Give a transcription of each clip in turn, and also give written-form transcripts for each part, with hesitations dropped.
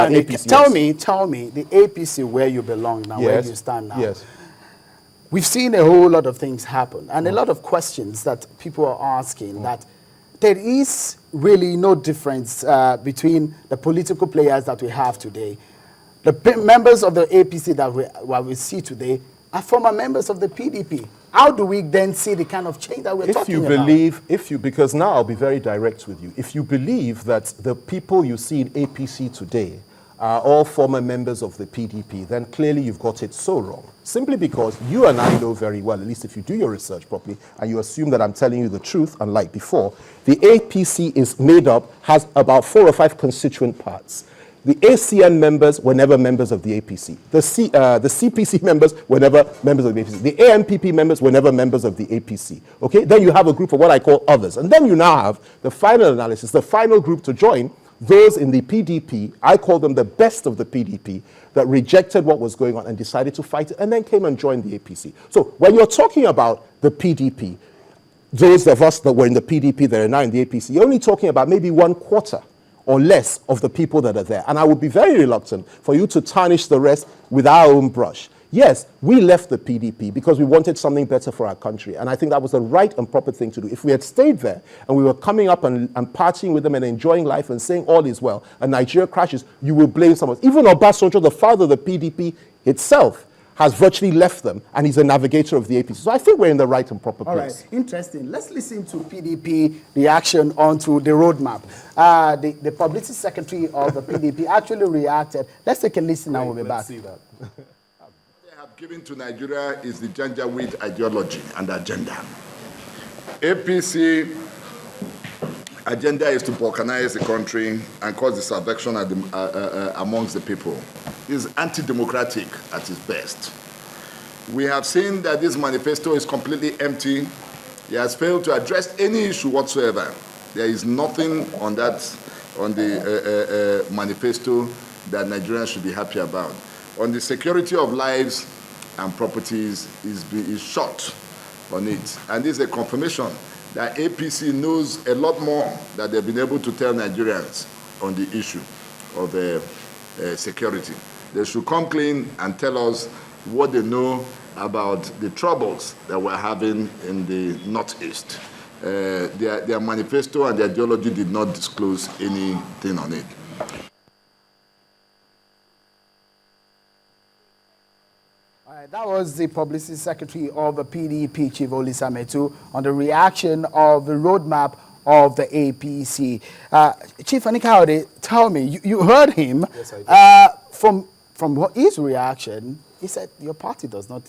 And APC, tell me, the APC where you belong now, where you stand now. Yes. We've seen a whole lot of things happen, and a lot of questions that people are asking that there is really no difference between the political players that we have today. The members of the APC that we see today are former members of the PDP. How do we then see the kind of change that we're talking about? Because now I'll be very direct with you. If you believe that the people you see in APC today are all former members of the PDP, then clearly you've got it so wrong. Simply because you and I know very well, at least if you do your research properly, and you assume that I'm telling you the truth, unlike before, the APC is made up, has about 4 or 5 constituent parts. The ACN members were never members of the APC. The CPC members were never members of the APC. The AMPP members were never members of the APC. Okay? Then you have a group of what I call others. And then you now have the final analysis, the final group to join, those in the PDP. I call them the best of the PDP, that rejected what was going on and decided to fight it, and then came and joined the APC. So when you're talking about the PDP, those of us that were in the PDP that are now in the APC, you're only talking about maybe 1/4 or less of the people that are there. And I would be very reluctant for you to tarnish the rest with our own brush. Yes, we left the PDP because we wanted something better for our country. And I think that was the right and proper thing to do. If we had stayed there and we were coming up and partying with them and enjoying life and saying all is well, and Nigeria crashes, you will blame someone. Even Obasanjo, the father of the PDP itself, has virtually left them, and he's a navigator of the APC. So I think we're in the right and proper place. All right, interesting. Let's listen to PDP reaction onto the roadmap. The publicity secretary of the PDP actually reacted. Let's take a listen and we'll be back. See that. What they have given to Nigeria is the Janjaweed ideology and agenda. APC agenda is to balkanize the country and cause disaffection amongst the people. It's anti-democratic at its best. We have seen that this manifesto is completely empty. It has failed to address any issue whatsoever. There is nothing on the manifesto that Nigerians should be happy about. On the security of lives and properties is short on it. And this is a confirmation that APC knows a lot more that they've been able to tell Nigerians on the issue of security. They should come clean and tell us what they know about the troubles that we're having in the Northeast. Their manifesto and their ideology did not disclose anything on it. That was the publicity secretary of the PDP, Chief Olisa Metu, on the reaction of the roadmap of the APC. Chief Fani-Kayode, tell me, you heard him. Yes, I did. From his reaction, he said your party does not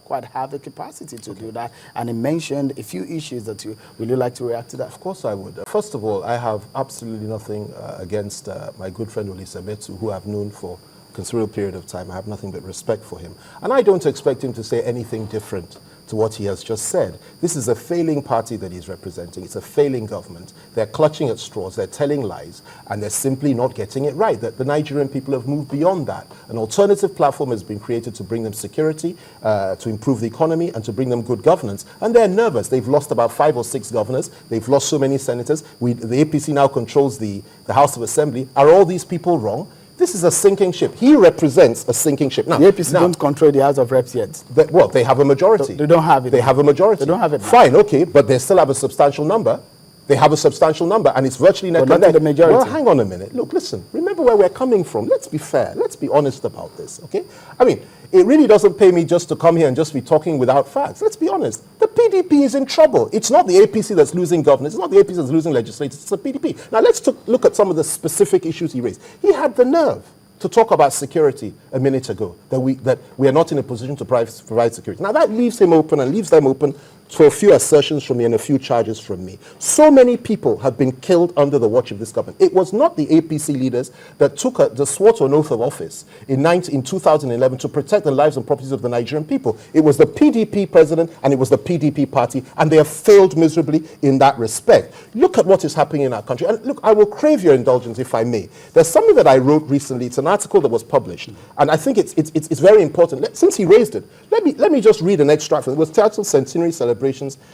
quite have the capacity to do that, and he mentioned a few issues that would you like to react to that? Of course I would. First of all, I have absolutely nothing against my good friend Olisa Metu, who I've known for a considerable period of time. I have nothing but respect for him. And I don't expect him to say anything different to what he has just said. This is a failing party that he's representing. It's a failing government. They're clutching at straws, they're telling lies, and they're simply not getting it right. That the Nigerian people have moved beyond that. An alternative platform has been created to bring them security, to improve the economy, and to bring them good governance. And they're nervous. They've lost about 5 or 6 governors. They've lost so many senators. The APC now controls the House of Assembly. Are all these people wrong? This is a sinking ship. He represents a sinking ship. Now, the APC don't control the House of Reps yet. They have a majority. They don't have it. They have a majority. They don't have it now. Fine, okay, but they still have a substantial number. They have a substantial number, and it's virtually neck and neck. The majority. Well, hang on a minute. Look, listen. Remember where we're coming from. Let's be fair. Let's be honest about this, okay? I mean, it really doesn't pay me just to come here and just be talking without facts. Let's be honest. The PDP is in trouble. It's not the APC that's losing governance. It's not the APC that's losing legislators. It's the PDP. Now, let's look at some of the specific issues he raised. He had the nerve to talk about security a minute ago, that we are not in a position to provide security. Now that leaves him open and leaves them open for a few assertions from me and a few charges from me. So many people have been killed under the watch of this government. It was not the APC leaders that took the swore to an oath of office in 2011 to protect the lives and properties of the Nigerian people. It was the PDP president and it was the PDP party, and they have failed miserably in that respect. Look at what is happening in our country. And look, I will crave your indulgence if I may. There's something that I wrote recently. It's an article that was published, and I think it's very important. Since he raised it, let me just read an extract from it. It was titled Centenary Celebrations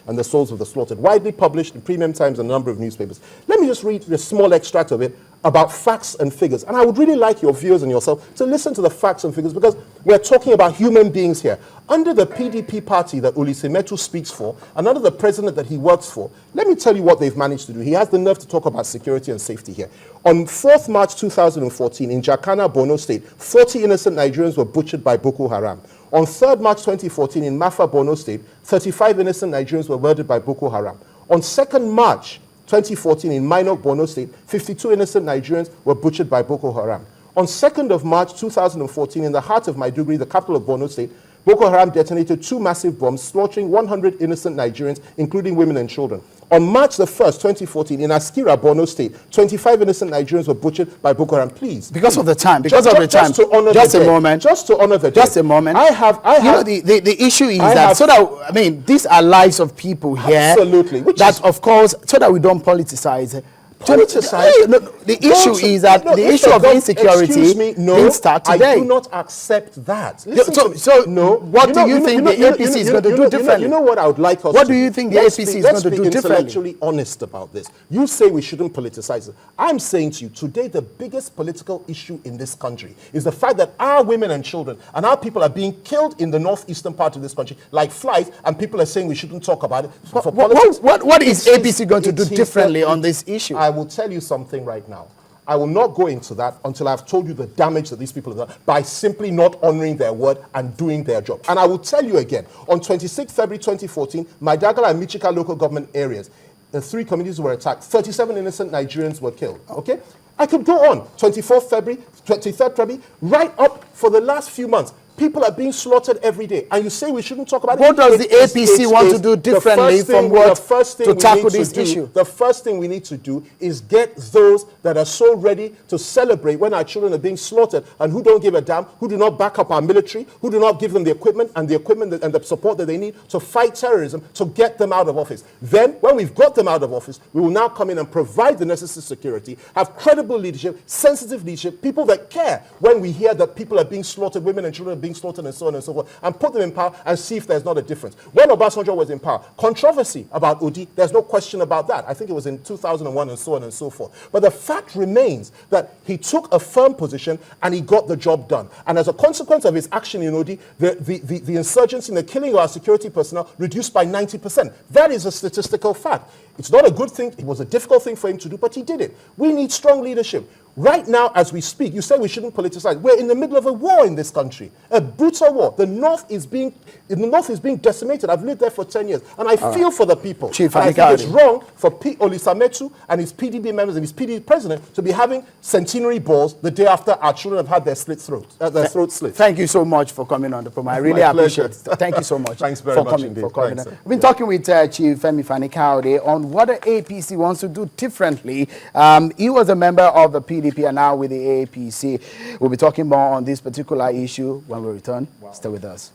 and the Souls of the Slaughtered, widely published in Premium Times and a number of newspapers. Let me just read a small extract of it about facts and figures. And I would really like your viewers and yourself to listen to the facts and figures, because we're talking about human beings here. Under the PDP party that Metu speaks for, and under the president that he works for, let me tell you what they've managed to do. He has the nerve to talk about security and safety here. On 4th March 2014, in Jakana, Borno State, 40 innocent Nigerians were butchered by Boko Haram. On 3rd March 2014, in Mafa, Borno State, 35 innocent Nigerians were murdered by Boko Haram. On 2nd March 2014, in Minok, Borno State, 52 innocent Nigerians were butchered by Boko Haram. On 2nd of March 2014, in the heart of Maiduguri, the capital of Borno State, Boko Haram detonated 2 massive bombs, slaughtering 100 innocent Nigerians, including women and children. On March the 1st, 2014, in Askira, Borno State, 25 innocent Nigerians were butchered by Boko Haram. Please. Because of the time. Just to honor just the a dead. moment. Just to honor the dead. Just a moment. I have. You know, the issue is that, so that, I mean, these are lives of people here. Absolutely. Of course, so that we don't politicize. The issue is that the issue of insecurity didn't start today. I do not accept that. What do you think the APC is going to do differently? You know what I would like us What do you think the APC is going to do differently? Let's be intellectually honest about this. You say we shouldn't politicize it. I'm saying to you, today the biggest political issue in this country is the fact that our women and children and our people are being killed in the northeastern part of this country like flies, and people are saying we shouldn't talk about it. What is APC going to do differently on this issue? I will tell you something right now. I will not go into that until I've told you the damage that these people have done by simply not honoring their word and doing their job. And I will tell you again, on 26 February 2014, Maidagala and Michika local government areas, the 3 communities were attacked. 37 innocent Nigerians were killed. Okay? I could go on. 24th February, 23rd February, right up for the last few months. People are being slaughtered every day, and you say we shouldn't talk about it. What does the APC want to do differently from what to tackle this issue? The first thing we need to do is get those that are so ready to celebrate when our children are being slaughtered and who don't give a damn, who do not back up our military, who do not give them the equipment and the support that they need to fight terrorism, to get them out of office. Then, when we've got them out of office, we will now come in and provide the necessary security, have credible leadership, sensitive leadership, people that care when we hear that people are being slaughtered, women and children are being slaughtered, and so on and so forth, and put them in power and see if there's not a difference. When Obasanjo was in power, controversy about Odi, there's no question about that. I think it was in 2001 and so on and so forth. But the fact remains that he took a firm position and he got the job done. And as a consequence of his action in Odi, the insurgency and the killing of our security personnel reduced by 90%. That is a statistical fact. It's not a good thing. It was a difficult thing for him to do, but he did it. We need strong leadership. Right now, as we speak, you say we shouldn't politicize. We're in the middle of a war in this country, a brutal war. The North is being decimated. I've lived there for 10 years, and I feel for the people. Chief, I think it's wrong for Metu and his PDP members and his PDP president to be having centenary balls the day after our children have had their throats slit. Thank you so much for coming on the program. I really appreciate it. Thank you so much. Thanks very much indeed. We've been talking with Chief Femi-Fani-Kayode on what the APC wants to do differently. He was a member of the PDP and now with the APC. We'll be talking more on this particular issue when we return. Stay with us.